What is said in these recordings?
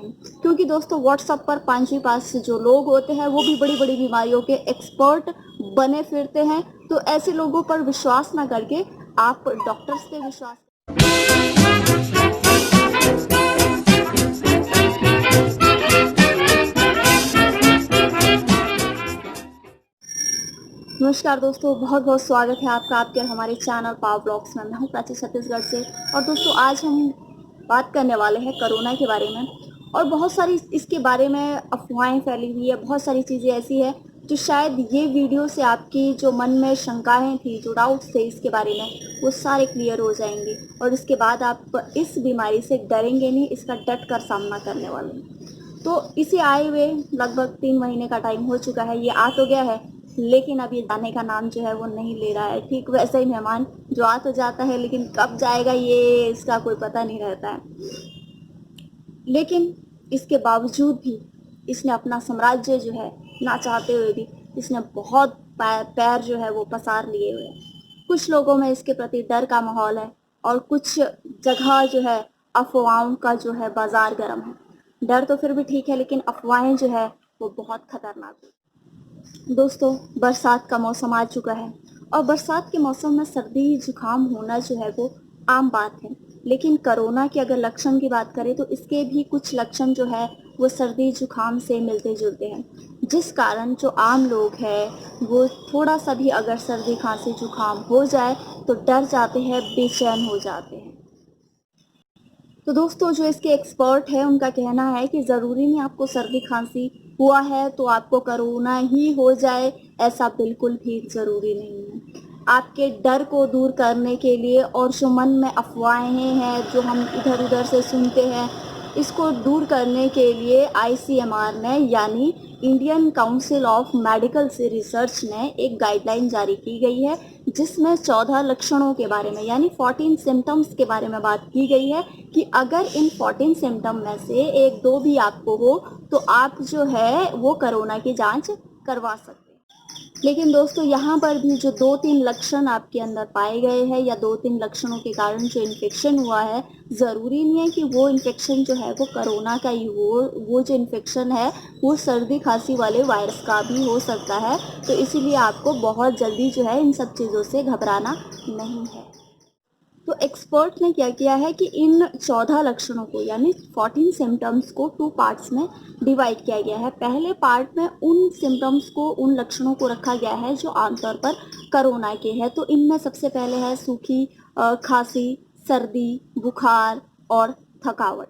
नहीं, क्योंकि दोस्तों व्हाट्सएप पर 5वीं पास से जो लोग होते हैं वो भी बड़ी बड़ी बीमारियों के एक्सपर्ट बने फिरते हैं। तो ऐसे लोगों पर विश्वास ना करके आप डॉक्टर्स पे विश्वास। नमस्कार दोस्तों, बहुत बहुत स्वागत है आपका आपके और हमारे चैनल पावर ब्लॉग्स में। मैं हूँ प्राची छत्तीसगढ़ से। और दोस्तों आज हम बात करने वाले हैं कोरोना के बारे में। और बहुत सारी इसके बारे में अफवाहें फैली हुई है, बहुत सारी चीज़ें ऐसी है जो शायद ये वीडियो से आपकी जो मन में शंकाएं थी, जो डाउट्स थे इसके बारे में, वो सारे क्लियर हो जाएंगे। और इसके बाद आप इस बीमारी से डरेंगे नहीं, इसका डट कर सामना करने वाले हैं। तो इसे आए हुए लगभग 3 महीने का टाइम हो चुका है, ये आ तो गया है लेकिन अब ये जाने का नाम जो है वो नहीं ले रहा है। ठीक वैसे ही मेहमान जो आ तो जाता है लेकिन कब जाएगा ये इसका कोई पता नहीं रहता है। लेकिन इसके बावजूद भी इसने अपना साम्राज्य जो है, ना चाहते हुए भी इसने बहुत पैर जो है वो पसार लिए हुए हैं। कुछ लोगों में इसके प्रति डर का माहौल है और कुछ जगह जो है अफवाहों का जो है बाजार गर्म है। डर तो फिर भी ठीक है, लेकिन अफवाहें जो है वो बहुत खतरनाक है। दोस्तों बरसात का मौसम आ चुका है और बरसात के मौसम में सर्दी जुकाम होना जो है वो आम बात है। लेकिन कोरोना के अगर लक्षण की बात करें तो इसके भी कुछ लक्षण जो है वो सर्दी जुकाम से मिलते जुलते हैं, जिस कारण जो आम लोग हैं वो थोड़ा सा भी अगर सर्दी खांसी जुकाम हो जाए तो डर जाते हैं, बेचैन हो जाते हैं। तो दोस्तों जो इसके एक्सपर्ट हैं उनका कहना है कि ज़रूरी नहीं आपको सर्दी खांसी हुआ है तो आपको कोरोना ही हो जाए, ऐसा बिल्कुल भी ज़रूरी नहीं है। आपके डर को दूर करने के लिए और जो मन में अफवाहें हैं जो हम इधर उधर से सुनते हैं, इसको दूर करने के लिए ICMR ने यानी Indian council of medical research ने एक गाइडलाइन जारी की गई है, जिसमें 14 लक्षणों के बारे में यानी 14 सिम्टम्स के बारे में बात की गई है कि अगर इन 14 सिम्टम में से एक दो भी आपको हो तो आप जो है वो कोरोना की जांच करवा सकते हैं। लेकिन दोस्तों यहाँ पर भी जो 2-3 लक्षण आपके अंदर पाए गए हैं या 2-3 लक्षणों के कारण जो इन्फेक्शन हुआ है, ज़रूरी नहीं है कि वो इन्फेक्शन जो है वो कोरोना का ही हो। वो जो इन्फेक्शन है वो सर्दी खांसी वाले वायरस का भी हो सकता है। तो इसीलिए आपको बहुत जल्दी जो है इन सब चीज़ों से घबराना नहीं है। तो एक्सपर्ट ने क्या किया है कि इन 14 लक्षणों को यानी 14 सिम्टम्स को 2 पार्ट्स में डिवाइड किया गया है। पहले पार्ट में उन सिम्टम्स को, उन लक्षणों को रखा गया है जो आमतौर पर कोरोना के हैं। तो इनमें सबसे पहले है सूखी खांसी, सर्दी, बुखार और थकावट।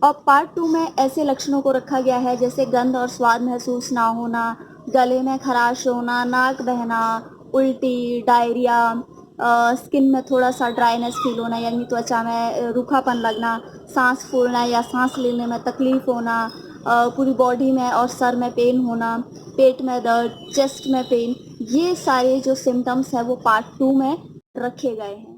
और पार्ट 2 में ऐसे लक्षणों को रखा गया है जैसे गंध और स्वाद महसूस ना होना, गले में खराश होना, नाक बहना, उल्टी, डायरिया, स्किन में थोड़ा सा ड्राइनेस फील होना यानी त्वचा में रूखापन लगना, सांस फूलना या सांस लेने में तकलीफ होना, पूरी बॉडी में और सर में पेन होना, पेट में दर्द, चेस्ट में पेन, ये सारे जो सिम्टम्स हैं वो पार्ट 2 में रखे गए हैं।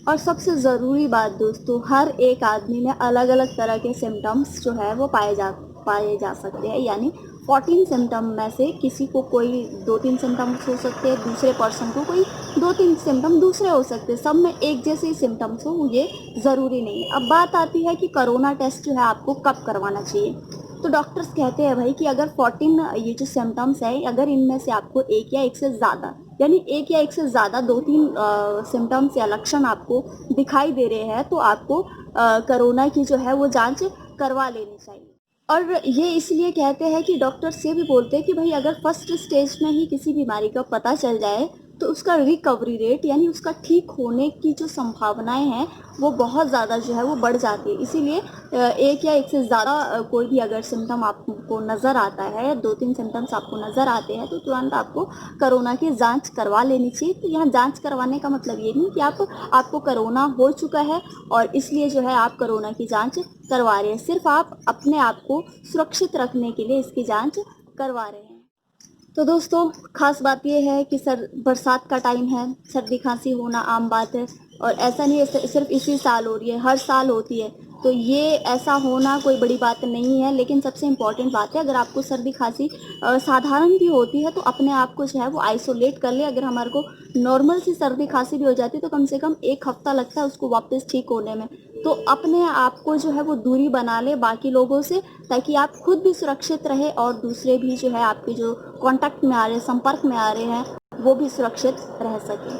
और सबसे ज़रूरी बात दोस्तों, हर एक आदमी में अलग अलग तरह के सिम्टम्स जो है वो पाए जा सकते हैं। यानी 14 सिम्टम में से किसी को कोई 2-3 सिम्टम्स हो सकते हैं, दूसरे पर्सन को कोई 2-3 सिम्टम दूसरे हो सकते हैं। सब में एक जैसे ही सिम्टम्स हो ये ज़रूरी नहीं है। अब बात आती है कि कोरोना टेस्ट जो है आपको कब करवाना चाहिए। तो डॉक्टर्स कहते हैं भाई कि अगर 14 ये जो सिम्टम्स है, अगर इनमें से आपको एक या एक से ज़्यादा यानी एक या एक से ज़्यादा 2-3 सिम्टम्स या लक्षण आपको दिखाई दे रहे हैं तो आपको कोरोना की जो है वो जांच करवा लेनी चाहिए। और ये इसलिए कहते हैं कि डॉक्टर्स ये भी बोलते हैं कि भाई अगर फर्स्ट स्टेज में ही किसी बीमारी का पता चल जाए तो उसका रिकवरी रेट यानी उसका ठीक होने की जो संभावनाएं हैं वो बहुत ज़्यादा जो है वो बढ़ जाती है। इसीलिए एक या एक से ज़्यादा कोई भी अगर सिम्टम आपको नज़र आता है, 2-3 सिम्टम्स आपको नज़र आते हैं तो तुरंत आपको कोरोना की जांच करवा लेनी चाहिए। तो यहाँ जांच करवाने का मतलब ये नहीं कि आपको कोरोना हो चुका है और इसलिए जो है आप कोरोना की जांच करवा रहे हैं, सिर्फ आप अपने आप को सुरक्षित रखने के लिए इसकी जांच करवा रहे हैं। तो दोस्तों खास बात यह है कि बरसात का टाइम है, सर्दी खांसी होना आम बात है और ऐसा नहीं है सिर्फ इसी साल हो रही है, हर साल होती है। तो ये ऐसा होना कोई बड़ी बात नहीं है। लेकिन सबसे इम्पॉर्टेंट बात है, अगर आपको सर्दी खांसी साधारण भी होती है तो अपने आप को जो है वो आइसोलेट कर ले। अगर हमारे को नॉर्मल सी सर्दी खांसी भी हो जाती है तो कम से कम 1 हफ्ता लगता है उसको वापस ठीक होने में। तो अपने आप को जो है वो दूरी बना ले बाकी लोगों से, ताकि आप खुद भी सुरक्षित रहे और दूसरे भी जो है आपके जो कांटेक्ट में आ रहे हैं, संपर्क में आ रहे हैं, वो भी सुरक्षित रह सके।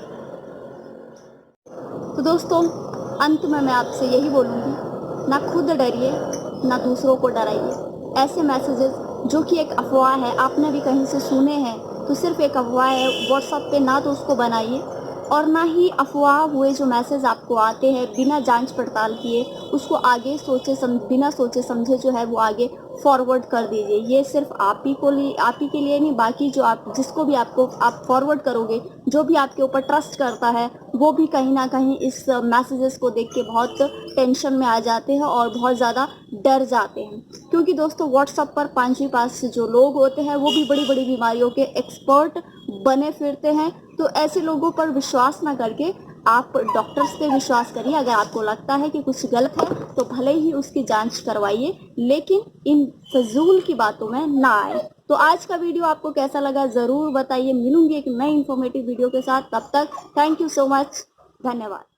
तो दोस्तों, अंत में मैं आपसे यही बोलूँगी, ना खुद डरिए ना दूसरों को डराइए। ऐसे मैसेजेस जो कि एक अफवाह है, आपने भी कहीं से सुने हैं, तो सिर्फ एक अफवाह है, व्हाट्सएप पे ना तो उसको बनाइए और ना ही अफवाह हुए जो मैसेज आपको आते हैं बिना जांच पड़ताल किए उसको आगे बिना सोचे समझे जो है वो आगे फॉरवर्ड कर दीजिए। ये सिर्फ आप ही के लिए नहीं, बाकी जो आप जिसको भी आप फॉरवर्ड करोगे, जो भी आपके ऊपर ट्रस्ट करता है, वो भी कहीं ना कहीं इस मैसेजेस को देख के बहुत टेंशन में आ जाते हैं और बहुत ज़्यादा डर जाते हैं। क्योंकि दोस्तों, व्हाट्सएप पर 5वीं पास जो लोग होते हैं वो भी बड़ी बड़ी बीमारियों के एक्सपर्ट बने फिरते हैं। तो ऐसे लोगों पर विश्वास ना करके आप डॉक्टर्स पे विश्वास करिए। अगर आपको लगता है कि कुछ गलत है तो भले ही उसकी जांच करवाइए, लेकिन इन फजूल की बातों में ना आए। तो आज का वीडियो आपको कैसा लगा ज़रूर बताइए। मिलूंगी एक नई इन्फॉर्मेटिव वीडियो के साथ, तब तक थैंक यू सो मच, धन्यवाद।